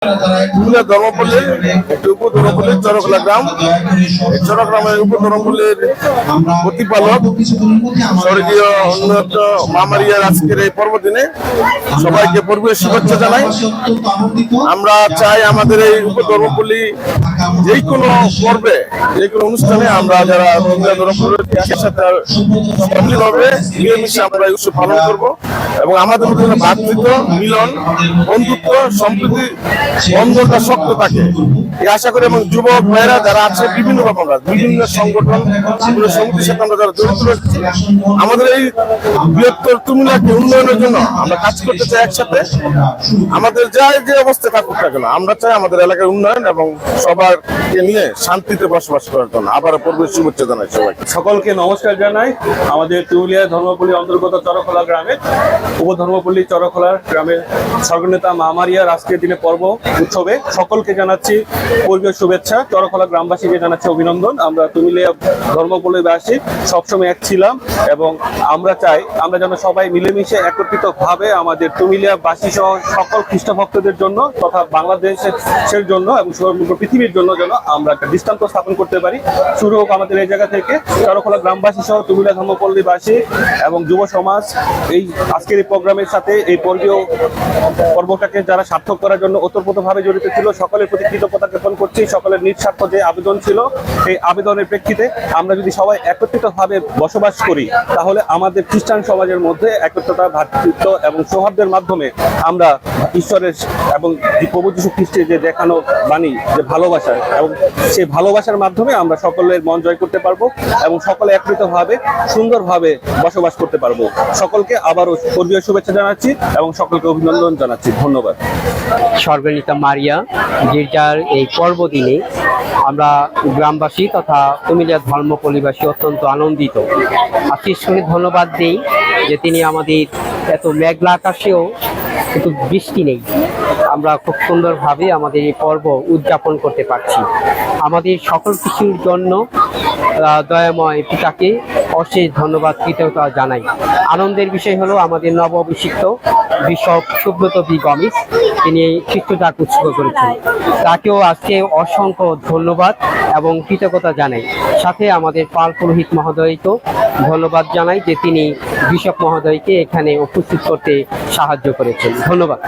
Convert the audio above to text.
পুরুলিয়া ধর্মপল্লী একটি উপধর্মপল্লীর চরকলা গ্রাম। এই চরগ্রামের উপধর্মপল্লীর প্রতিপালক স্বর্গীয় উন্নত মামারিয়ার আজকের এই পর্বদিনে সবাইকে পূর্বের শুভেচ্ছা জানাই। আমরা চাই আমাদের এই উপধর্মপল্লী যে কোনো পর্বে, যে কোনো অনুষ্ঠানে আমরা যারা পুরুলিয়া ধর্মপল্লীর সাথে সম্মিলিতভাবে মিলেমিশে আমরা এই উৎসব পালন করবো এবং আমাদের মধ্যে ভ্রাতৃত্ব, মিলন, বন্ধুত্ব, সম্প্রীতি বন্ধনটা শক্ত থাকে এই আশা করি। এবং যুবক ভাইয়েরা যারা আছে বিভিন্ন রকম বিভিন্ন সংগঠন সমিতির সাথে আমরা যারা জড়িত রয়েছি, আমাদের এই বৃহত্তর তুমিলাকে উন্নয়নের জন্য আমরা কাজ করতে চাই একসাথে। আমাদের যে অবস্থায় থাকুক না কেন, আমরা চাই আমাদের এলাকার উন্নয়ন এবং সবাইকে নিয়ে শান্তিতে বসবাস করার জন্য। আবার পূর্বের শুভেচ্ছা জানাই সবাইকে। সকলকে নমস্কার জানাই। আমাদের পুরুলিয়া ধর্মপল্লী অন্তর্গত চরখোলা গ্রামে উপধর্মপল্লী চরখোলা গ্রামের স্বর্গনেতা মামারিয়ার আজকের দিনে পর্ব উৎসবে সকলকে জানাচ্ছি পূর্বের শুভেচ্ছা। চরখোলা গ্রামবাসীকে জানাচ্ছি অভিনন্দন। আমরা পুরুলিয়া ধর্মপল্লীবাসী সবসময় এক ছিলাম এবং আমরা চাই আমরা যেন সবাই মিলেমিশে একত্রিত ভাবে আমাদের পুরুলিয়াবাসী সহ সকল খ্রিস্ট ভক্তদের জন্য তথা বাংলাদেশের জন্য এবং সমগ্র পৃথিবীর জন্য যেন আমরা একটা দৃষ্টান্ত স্থাপন করতে পারি। শুরু হোক আমাদের এই জায়গা থেকে। চরখোলা গ্রামবাসী সহ পুরুলিয়া ধর্মপল্লীবাসী এবং যুব সমাজ এই আজকের এই প্রোগ্রামের সাথে এই পর্বটাকে যারা সার্থক করার জন্য ওতপ্রোতভাবে জড়িত ছিল, সকলের প্রতি কৃতজ্ঞতা জ্ঞাপন করছি। সকলের নিঃস্বার্থ যে আবেদন ছিল, এই আবেদনের প্রেক্ষিতে আমরা যদি সবাই একত্রিতভাবে বসবাস করি তাহলে আমাদের খ্রিস্টান সমাজের মধ্যে একত্রতা, ভ্রাতৃত্ব এবং সৌহার্দ্যের মাধ্যমে আমরা ঈশ্বরের এবং প্রভু যীশু খ্রিস্টের যে দেখানো বাণী, যে ভালোবাসা এবং সেই ভালোবাসার মাধ্যমে আমরা সকলের মন জয় করতে পারবো এবং সকলে একত্রিতভাবে সুন্দরভাবে বসবাস করতে পারবো। সকলকে আবারও পূর্বীয় শুভেচ্ছা জানাচ্ছি এবং সকলকে অভিনন্দন জানাচ্ছি। ধন্যবাদ। স্বর্গনেতা মারিয়া গির্জার এই পর্বদিনে আমরা গ্রামবাসী তথা কুমিল্লা ধর্মপল্লীবাসী অত্যন্ত আনন্দিত। আশিসকে ধন্যবাদ দিই যে তিনি আমাদের এত মেঘলা আকাশেও কিন্তু বৃষ্টি নেই, আমরা খুব সুন্দরভাবে আমাদের এই পর্ব উদযাপন করতে পারছি। আমাদের সকল কিছুর জন্য দয়াময় পিতাকে অশেষ ধন্যবাদ কৃতজ্ঞতা জানাই। আনন্দের বিষয় হলো আমাদের নব অভিষিক্ত বিশপ সুব্রত বি গমিস, তিনি খ্রিস্টজাত উৎসর্গ করেছেন, তাকেও আজকে অসংখ্য ধন্যবাদ এবং কৃতজ্ঞতা জানাই। সাথে আমাদের পাল পুরোহিত মহোদয়কেও ধন্যবাদ জানাই যে তিনি বিশপ মহোদয়কে এখানে উপস্থিত করতে সাহায্য করেছেন। ধন্যবাদ।